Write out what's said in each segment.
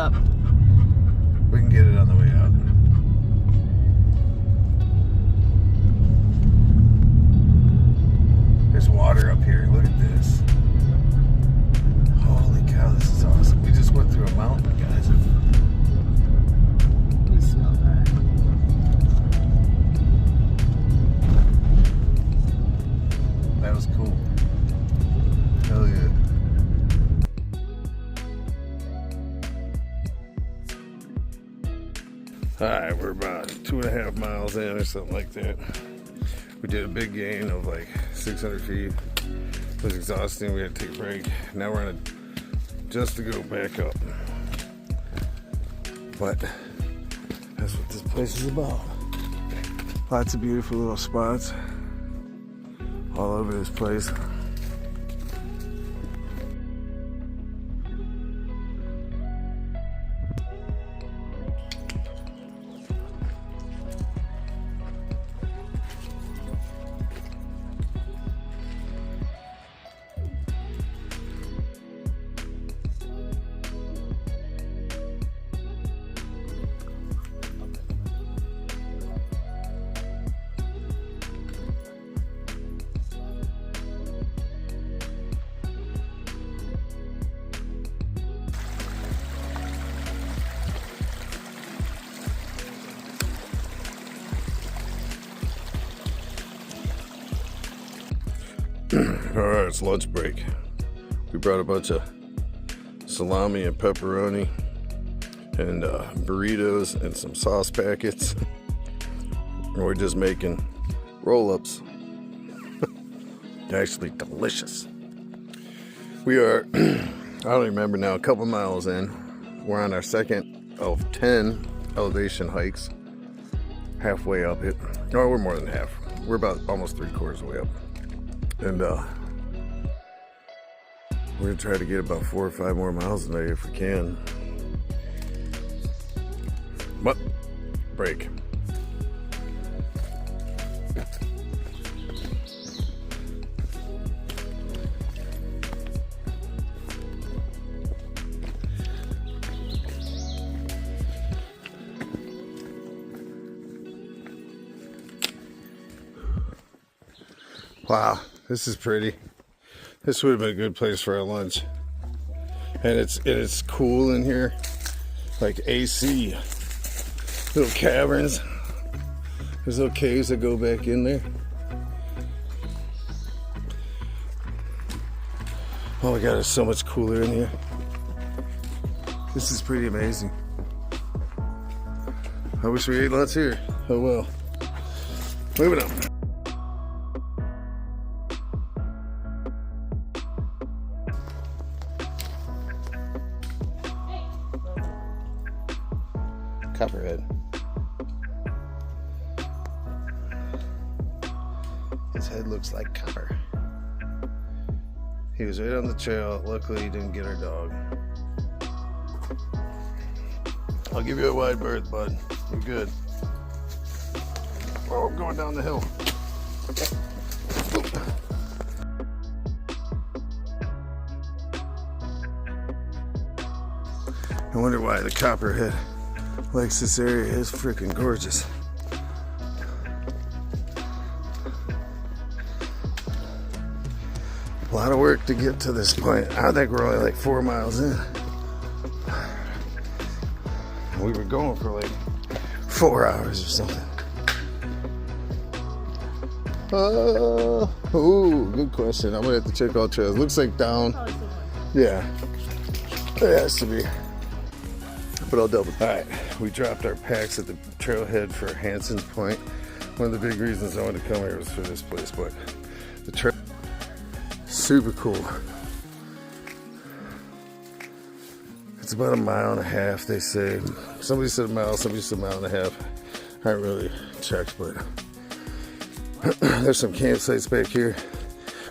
up. We can get it on the way out. There's water up here. Look at this. Holy cow, this is awesome. We just went through a mountain, guys. We smell that. That was cool. Hell yeah. Alright, we're about 2.5 miles in or something like that. We did a big gain of like 600 feet. It was exhausting. We had to take a break. Now we're on a just to go back up. But that's what this place is about. Lots of beautiful little spots all over this place. Alright, it's lunch break. We brought a bunch of salami and pepperoni and burritos and some sauce packets. And we're just making roll-ups. They're actually delicious. We are, I don't remember now, a couple miles in. We're on our second of 10 elevation hikes. Halfway up it. No, we're more than half. We're about almost 3/4 of the way up. And we're gonna try to get about 4 or 5 more miles today if we can. But break. Wow, this is pretty. This would have been a good place for our lunch. And it's cool in here. Like AC. Little caverns. There's little caves that go back in there. Oh my god, it's so much cooler in here. This is pretty amazing. I wish we ate lunch here. Oh well. Moving on. Copperhead. His head looks like copper. He was right on the trail. Luckily, he didn't get our dog. I'll give you a wide berth, bud. You're good. Oh, I'm going down the hill. I wonder why the copperhead likes this area. It's freaking gorgeous. A lot of work to get to this point. I think we're only like 4 miles in. We were going for like 4 hours or something. Oh, good question. I'm gonna have to check all trails. Looks like down. Yeah, it has to be. But I'll double. All right, we dropped our packs at the trailhead for Hansons Point. One of the big reasons I wanted to come here was for this place, but the trail super cool. It's about 1.5 miles, they say. Somebody said a mile, somebody said 1.5 miles. I haven't really checked, but there's some campsites back here.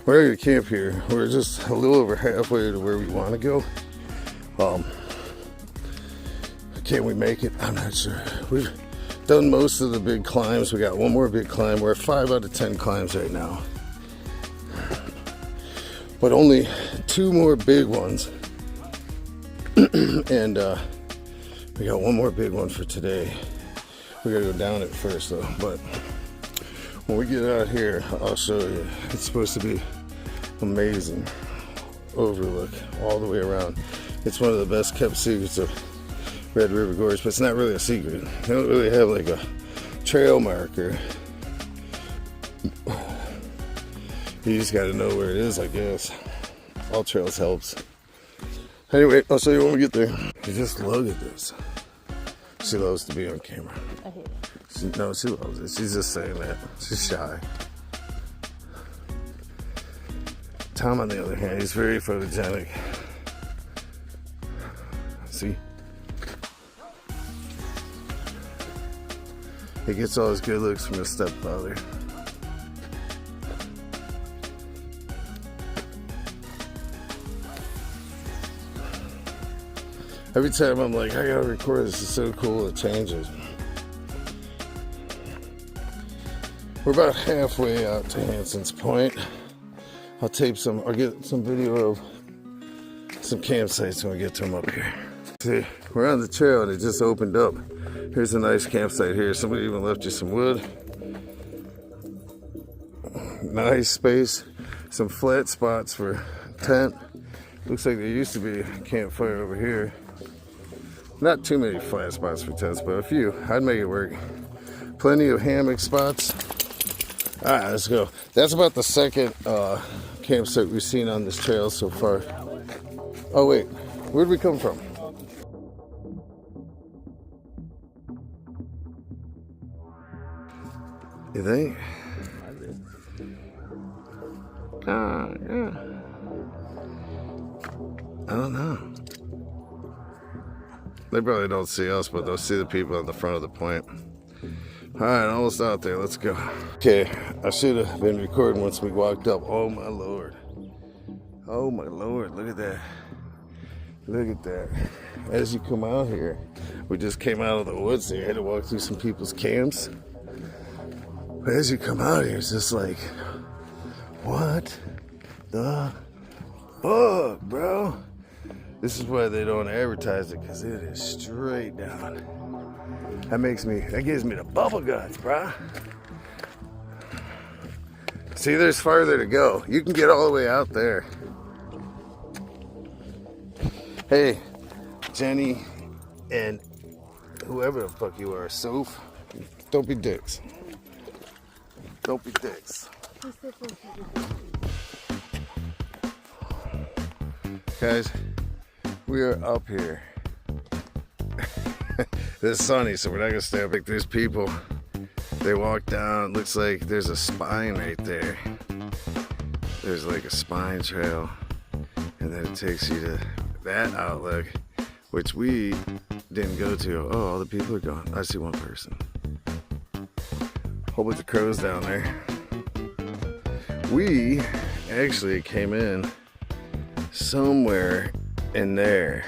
We're not gonna camp here. We're just a little over halfway to where we want to go. Can we make it? I'm not sure. We've done most of the big climbs. We got one more big climb. We're at 5 out of 10 climbs right now. But only 2 more big ones. And We got one more big one for today. We gotta go down it first though, but when we get out here, I'll show you. It's supposed to be amazing. Overlook all the way around. It's one of the best kept secrets of Red River Gorge, but it's not really a secret. They don't really have like a trail marker. You just gotta know where it is, I guess. All trails helps. Anyway, I'll show you when we get there. You just look at this. She loves to be on camera. I hate it. No, she loves it. She's just saying that. She's shy. Tom, on the other hand, he's very photogenic. See? He gets all his good looks from his stepfather. Every time I'm like, I gotta record this, is so cool, it changes. We're about halfway out to Hansons Point. I'll get some video of some campsites when we get to them up here. See, we're on the trail and it just opened up. Here's a nice campsite here. Somebody even left you some wood. Nice space. Some flat spots for tent. Looks like there used to be a campfire over here. Not too many flat spots for tents, but a few. I'd make it work. Plenty of hammock spots. All right, let's go. That's about the second campsite we've seen on this trail so far. Oh wait, where'd we come from? You think? Yeah. I don't know. They probably don't see us, but they'll see the people at the front of the point. All right, almost out there. Let's go. Okay, I should have been recording once we walked up. Oh my lord. Oh my lord, look at that. Look at that. As you come out here, we just came out of the woods there. Had to walk through some people's camps. But as you come out here, it's just like, what the fuck, bro? This is why they don't advertise it, because it is straight down. That gives me the bubble guts, bro. See, there's farther to go. You can get all the way out there. Hey, Jenny and whoever the fuck you are, Soph, don't be dicks. Don't be dicks. Guys, we are up here. It's sunny, so we're not gonna stay up. Like, there's people. They walk down. Looks like there's a spine right there. There's like a spine trail, and then it takes you to that outlook, which we didn't go to. Oh, all the people are gone. I see one person. Whole bunch of crows down there. We actually came in somewhere in there,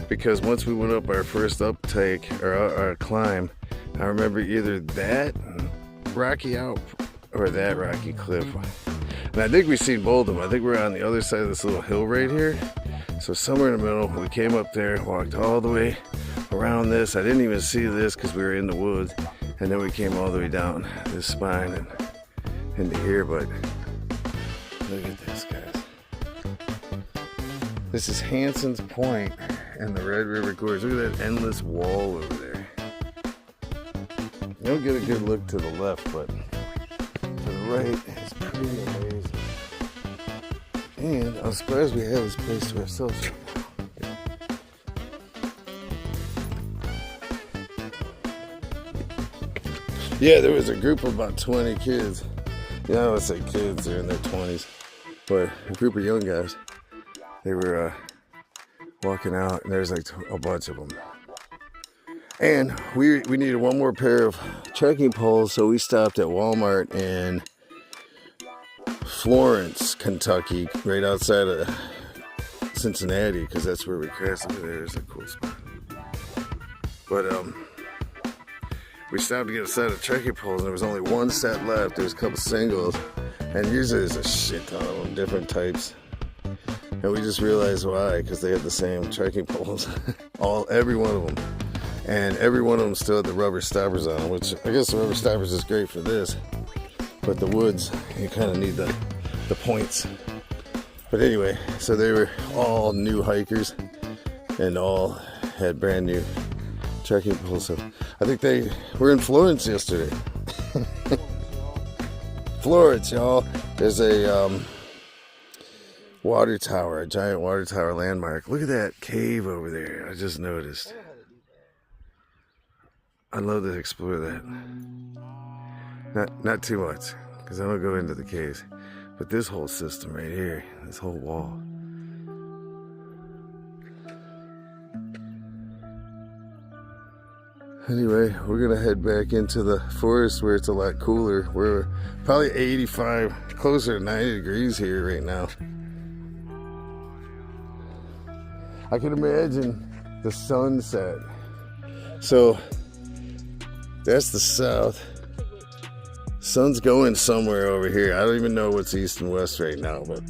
because once we went up our first uptake or our climb, I remember either that rocky out or that rocky cliff. And I think we've seen both of them. I think we're on the other side of this little hill right here. So somewhere in the middle, we came up there, walked all the way around this. I didn't even see this because we were in the woods. And then we came all the way down this spine and into here. But look at this, guys. This is Hansons Point and the Red River Gorge. Look at that endless wall over there. You don't get a good look to the left, but to the right, it's pretty amazing. And I'm surprised we have this place to ourselves right now. Yeah, there was a group of about 20 kids. Yeah, I would say kids, they're in their 20s. But a group of young guys. They were walking out, and there's like a bunch of them. And we needed one more pair of trekking poles, so we stopped at Walmart in Florence, Kentucky, right outside of Cincinnati, because that's where we crashed. Look, there's a cool spot. But we stopped to get a set of trekking poles, and there was only one set left. There was a couple singles, and usually there's a shit ton of them, different types. And we just realized why, because they had the same trekking poles, every one of them. And every one of them still had the rubber stoppers on them, which I guess the rubber stoppers is great for this. But the woods, you kind of need the points. But anyway, so they were all new hikers and all had brand new trekking poles. So I think they were in Florence yesterday. Florence, y'all. There's a water tower, a giant water tower landmark. Look at that cave over there. I just noticed. I'd love to explore that. Not too much, because I don't go into the caves. But this whole system right here, this whole wall. Anyway, we're gonna head back into the forest where it's a lot cooler. We're probably 85, closer to 90 degrees here right now. I can imagine the sunset. So that's the south. Sun's going somewhere over here. I don't even know what's east and west right now, but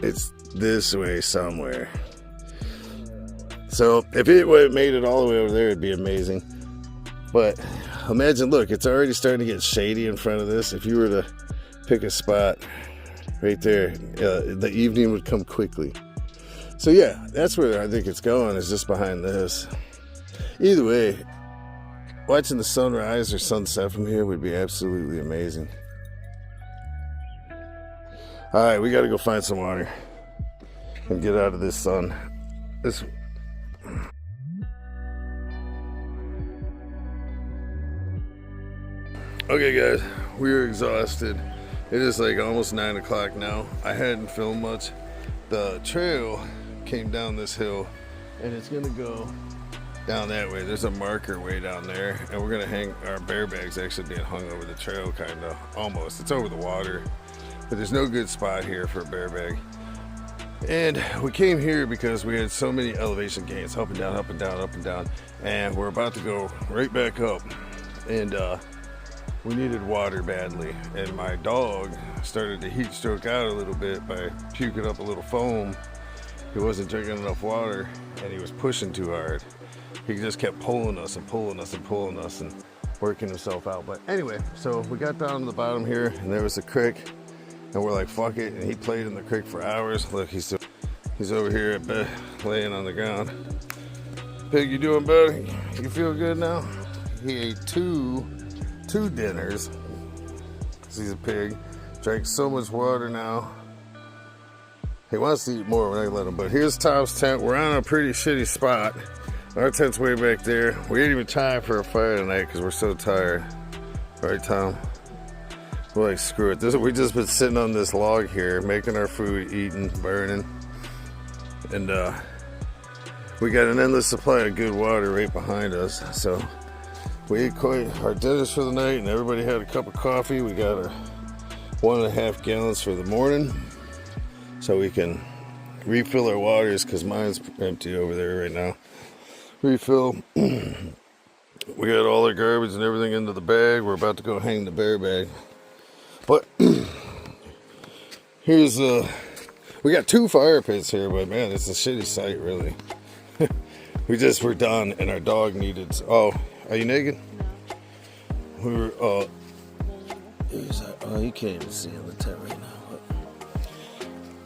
it's this way somewhere. So if it made it all the way over there, it'd be amazing. But imagine, look, it's already starting to get shady in front of this. If you were to pick a spot right there, the evening would come quickly. So yeah, that's where I think it's going, is just behind this. Either way, watching the sunrise or sunset from here would be absolutely amazing. All right, we got to go find some water and get out of this sun. Okay guys, we are exhausted. It is like almost 9 o'clock now. I hadn't filmed much. The trail came down this hill and it's gonna go down that way. There's a marker way down there, and we're gonna hang our bear bags actually being hung over the trail, kind of, almost. It's over the water, but there's no good spot here for a bear bag. And we came here because we had so many elevation gains, up and down, up and down, up and down, and we're about to go right back up. And we needed water badly, and my dog started to heat stroke out a little bit by puking up a little foam. He wasn't drinking enough water, and he was pushing too hard. He just kept pulling us and pulling us and pulling us and working himself out. But anyway, so we got down to the bottom here, and there was a creek, and we're like, fuck it. And he played in the creek for hours. Look, he's over here at bed, laying on the ground. Pig, you doing better? You feel good now? He ate two dinners. He's a pig. Drank so much water now. He wants to eat more when I let him. But here's Tom's tent. We're on a pretty shitty spot. Our tent's way back there. We didn't even time for a fire tonight because we're so tired. All right, Tom? We're like, screw it. We just been sitting on this log here, making our food, eating, burning. And we got an endless supply of good water right behind us. So we ate quite our dinners for the night, and everybody had a cup of coffee. We got our 1.5 gallons for the morning, so we can refill our waters, because mine's empty over there right now. Refill. We got all our garbage and everything into the bag. We're about to go hang the bear bag. But here's we got 2 fire pits here, but man, it's a shitty sight, really. We're done, and our dog needed. Oh, are you naked? We were. Oh, you can't even see in the tent right now.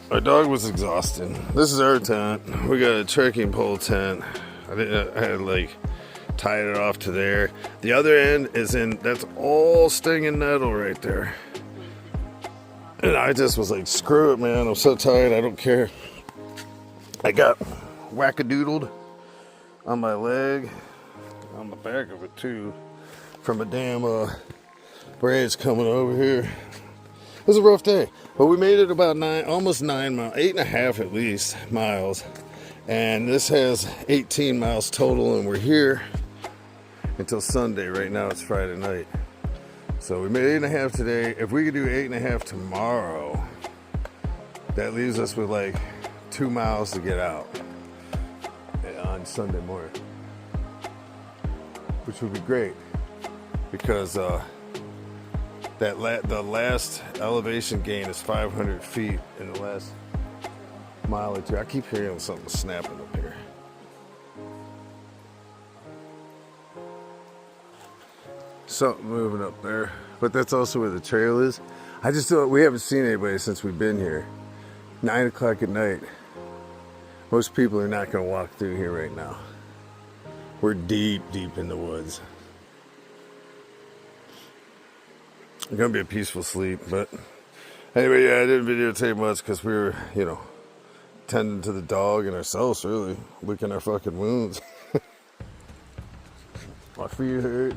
But our dog was exhausted. This is our tent. We got a trekking pole tent. I had like tied it off to there. The other end is in. That's all stinging nettle right there. And I just was like, screw it, man. I'm so tired. I don't care. I got wackadoodled on my leg, on the back of it too, from a damn branch coming over here. It was a rough day, but we made it about almost 9 miles, 8.5 at least miles. And this has 18 miles total, and we're here until Sunday. Right now it's Friday night. So we made 8.5 today. If we could do 8.5 tomorrow, that leaves us with like 2 miles to get out on Sunday morning, which would be great, because the last elevation gain is 500 feet in the last mile or two. I keep hearing something snapping up here. Something moving up there, but that's also where the trail is. I just thought we haven't seen anybody since we've been here. 9 o'clock at night. Most people are not going to walk through here right now. We're deep, deep in the woods. It's going to be a peaceful sleep, but anyway, yeah, I didn't videotape much because we were, you know, tending to the dog and ourselves, really, licking our fucking wounds. My feet hurt.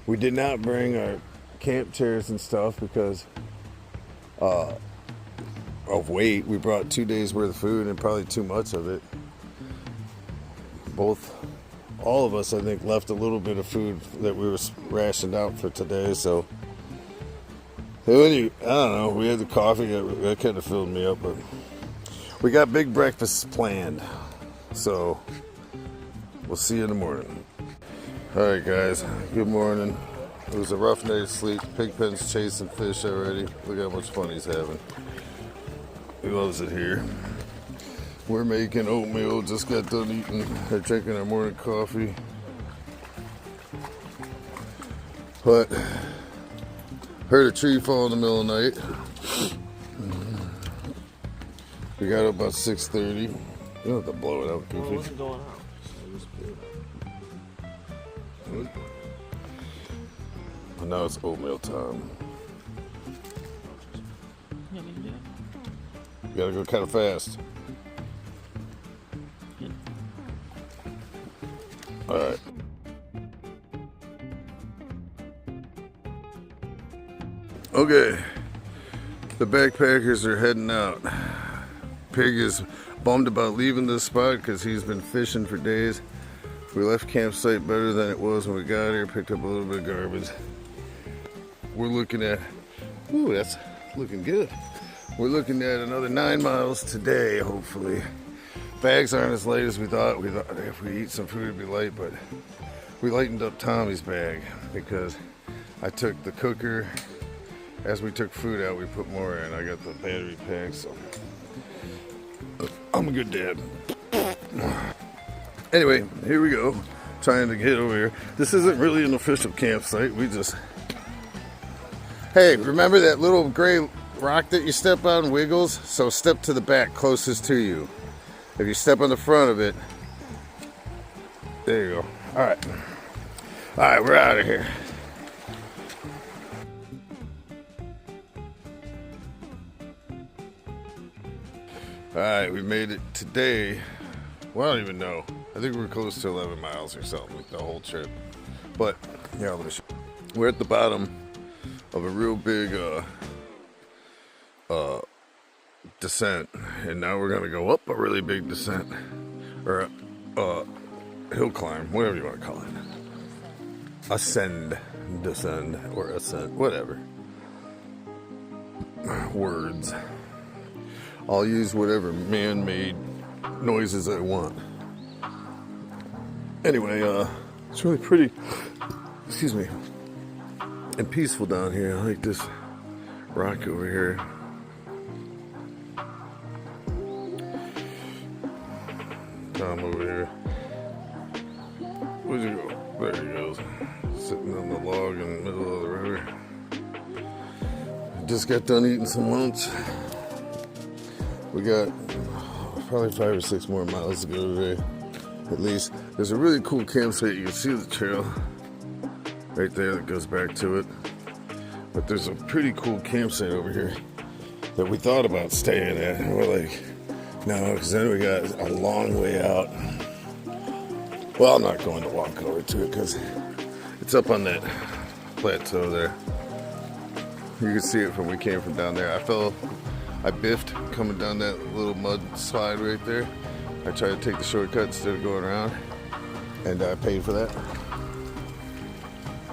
We did not bring our camp chairs and stuff because of weight. We brought 2 days worth of food and probably too much of it. All of us, I think, left a little bit of food that we were rationed out for today. So, I don't know, we had the coffee, that kind of filled me up, but we got big breakfasts planned. So, we'll see you in the morning. Alright guys, good morning. It was a rough night's sleep. Pigpen's chasing fish already. Look how much fun he's having. He loves it here. We're making oatmeal, just got done eating or drinking our morning coffee. But heard a tree fall in the middle of the night. We got up about 6:30. You don't have to blow it out, Goofy. It wasn't going out. And now it's oatmeal time. Yeah, we can do it. You gotta go kind of fast. Yeah. All right. Okay. The backpackers are heading out. Pig is bummed about leaving this spot because he's been fishing for days. We left campsite better than it was when we got here. Picked up a little bit of garbage. We're looking at, ooh, that's looking good. We're looking at another 9 miles today, hopefully. Bags aren't as light as we thought. We thought if we eat some food it'd be light, but we lightened up Tommy's bag because I took the cooker. As we took food out, we put more in. I got the battery pack, so I'm a good dad. Anyway, here we go. Trying to get over here. This isn't really an official campsite. We just... Hey, remember that little gray rock that you step on wiggles? So step to the back closest to you. If you step on the front of it... There you go. Alright. Alright, we're out of here. Alright, we made it today. Well, I don't even know. I think we're close to 11 miles or something with the whole trip. But, yeah, let me show you. We're at the bottom of a real big descent. And now we're going to go up a really big descent. Or hill climb, whatever you want to call it. Ascend, descend, or ascent, whatever. Words. I'll use whatever man-made noises I want. Anyway, it's really pretty, excuse me, and peaceful down here. I like this rock over here. Tom over here. Where'd you go? There he goes. Sitting on the log in the middle of the river. Just got done eating some lunch. We got probably 5 or 6 more miles to go today, at least. There's a really cool campsite. You can see the trail right there that goes back to it. But there's a pretty cool campsite over here that we thought about staying at. And we're like, no, because then we got a long way out. Well, I'm not going to walk over to it because it's up on that plateau there. You can see it from we came from down there. I biffed coming down that little mud slide right there. I tried to take the shortcut instead of going around, and I paid for that.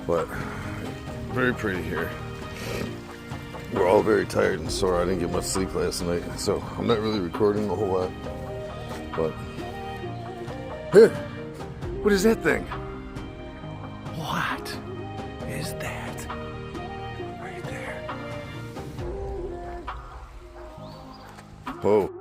But very pretty here. We're all very tired and sore. I didn't get much sleep last night, so I'm not really recording a whole lot. But here, what is that thing? What is that? Right there. Oh,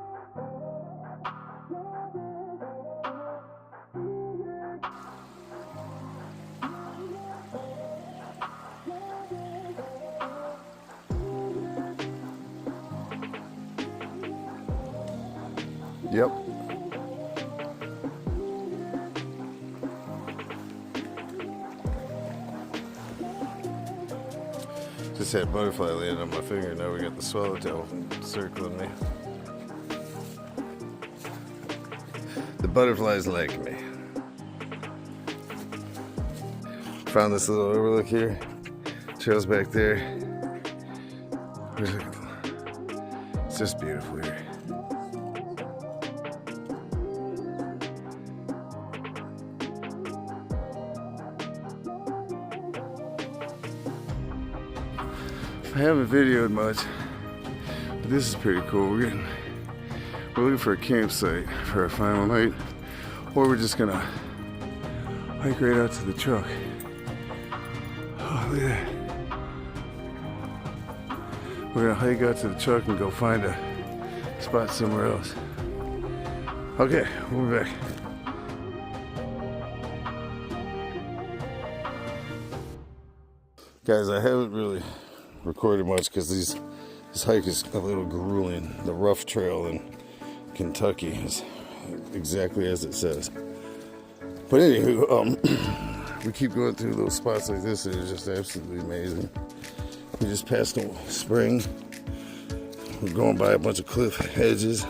Yep. Just had butterfly land on my finger. Now we got the swallowtail circling me. The butterflies like me. Found this little overlook here. Trails back there. It's just beautiful here. I haven't videoed much, but this is pretty cool. We're looking for a campsite for our final night, or we're just gonna hike right out to the truck. Oh, look at that. We're gonna hike out to the truck and go find a spot somewhere else. Okay, we'll be back. Guys, I haven't really recorded much because this hike is a little grueling. The rough trail in Kentucky is exactly as it says. But anywho, we keep going through little spots like this that are just absolutely amazing. We just passed a spring. We're going by a bunch of cliff edges.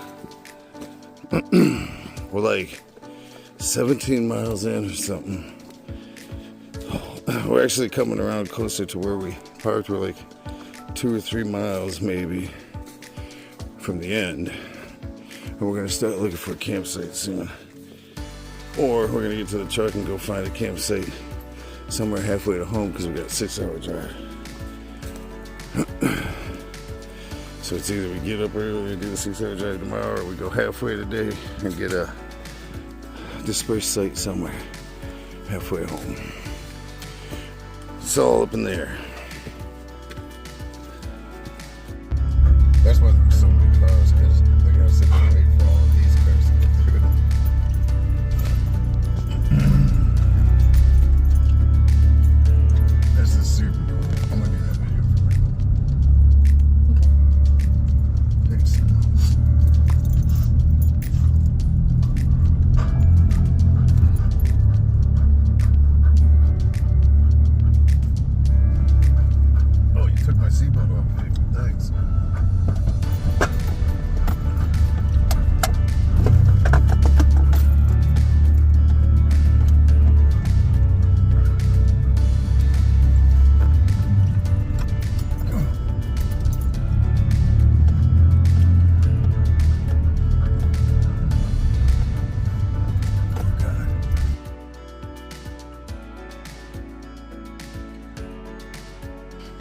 We're like 17 miles in or something. We're actually coming around closer to where we parked. We're like 2 or 3 miles maybe from the end. And we're gonna start looking for a campsite soon. Or we're gonna get to the truck and go find a campsite somewhere halfway to home because we got a 6-hour drive. So it's either we get up early and do the 6-hour drive tomorrow, or we go halfway today and get a dispersed site somewhere halfway home. It's all up in there. That's why there's so many cars, because they're gonna sit there and wait for all of these cars to get through. This is super cool. I'm gonna do that video for you. Okay. Thanks. Oh, you took my seatbelt off, babe. Thanks.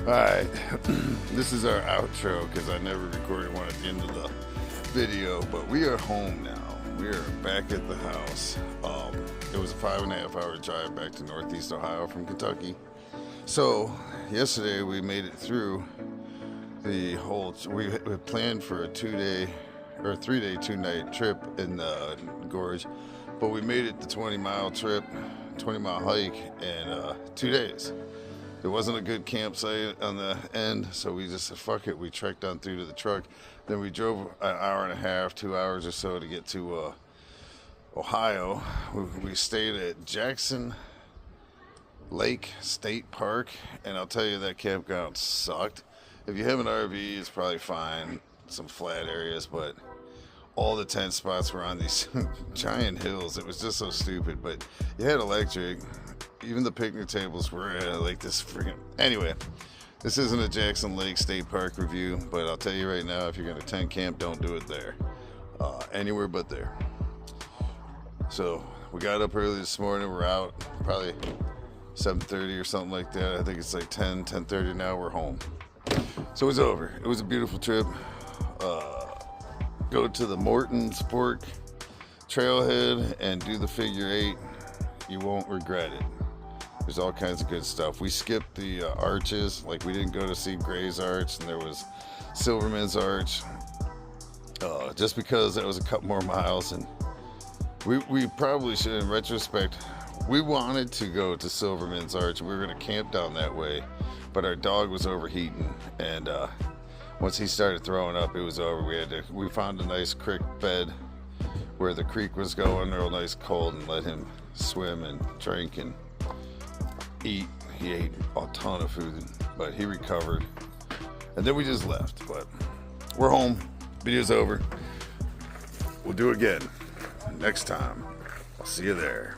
Alright, this is our outro because I never recorded one at the end of the video, but we are home now. We are back at the house. It was a 5.5 hour drive back to Northeast Ohio from Kentucky. So yesterday we made it through the whole, we had planned for a 2-day or 3-day, 2-night trip in the gorge, but we made it the 20-mile trip, 20-mile hike in 2 days. There wasn't a good campsite on the end, so we just said, fuck it. We trekked on through to the truck. Then we drove an hour and a half, 2 hours or so to get to Ohio. We stayed at Jackson Lake State Park, and I'll tell you that campground sucked. If you have an RV, it's probably fine. Some flat areas, but all the tent spots were on these giant hills. It was just so stupid, but you had electric. Even the picnic tables were like this freaking... Anyway, this isn't a Jackson Lake State Park review, but I'll tell you right now, if you're going to tent camp, don't do it there. Anywhere but there. So, we got up early this morning. We're out probably 7:30 or something like that. I think it's like 10:30 now. We're home. So, it's over. It was a beautiful trip. Go to the Morton's Fork Trailhead and do the figure 8. You won't regret it. There's all kinds of good stuff. We skipped the arches, like we didn't go to see Gray's Arch, and there was Silverman's Arch, just because that was a couple more miles. And we probably should, in retrospect, we wanted to go to Silverman's Arch. We were going to camp down that way, but our dog was overheating, and once he started throwing up, it was over. We found a nice creek bed where the creek was going, real nice cold, and let him swim and drink and eat. He ate a ton of food, but he recovered. And then we just left, but we're home. Video's over. We'll do it again next time. I'll see you there.